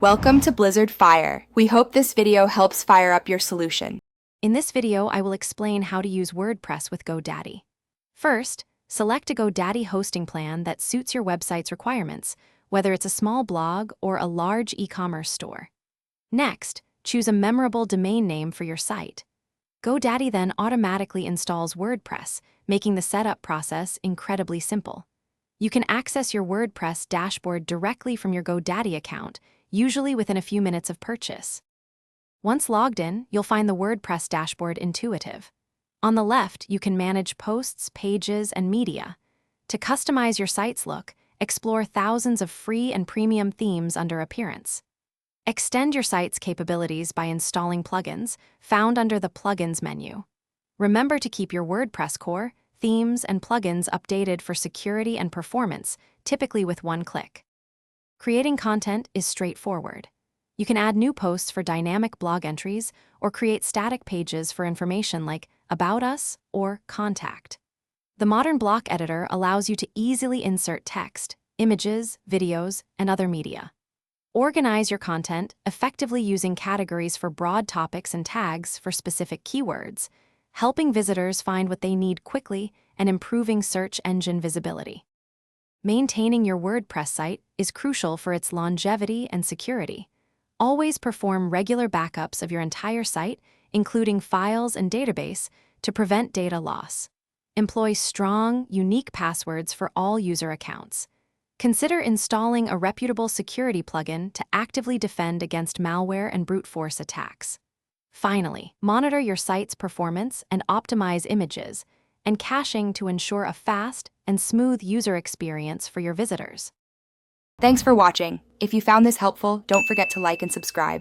Welcome to Blizzard Fire. We hope this video helps fire up your solution. In this video, I will explain how to use WordPress with Godaddy. First, select a Godaddy hosting plan that suits your website's requirements, whether it's a small blog or a large e-commerce store. Next, choose a memorable domain name for your site. Godaddy then automatically installs WordPress, making the setup process incredibly simple. You can access your WordPress dashboard directly from your Godaddy account, usually within a few minutes of purchase. Once logged in, you'll find the WordPress dashboard intuitive. On the left, you can manage posts, pages, and media. To customize your site's look, explore thousands of free and premium themes under Appearance. Extend your site's capabilities by installing plugins, found under the Plugins menu. Remember to keep your WordPress core, themes, and plugins updated for security and performance, typically with one click. Creating content is straightforward. You can add new posts for dynamic blog entries or create static pages for information like About Us or Contact. The modern block editor allows you to easily insert text, images, videos, and other media. Organize your content effectively using categories for broad topics and tags for specific keywords, helping visitors find what they need quickly and improving search engine visibility. Maintaining your WordPress site is crucial for its longevity and security. Always perform regular backups of your entire site, including files and database, to prevent data loss. Employ strong, unique passwords for all user accounts. Consider installing a reputable security plugin to actively defend against malware and brute force attacks. Finally, monitor your site's performance and optimize images and caching to ensure a fast and smooth user experience for your visitors. Thanks for watching. If you found this helpful, don't forget to like and subscribe.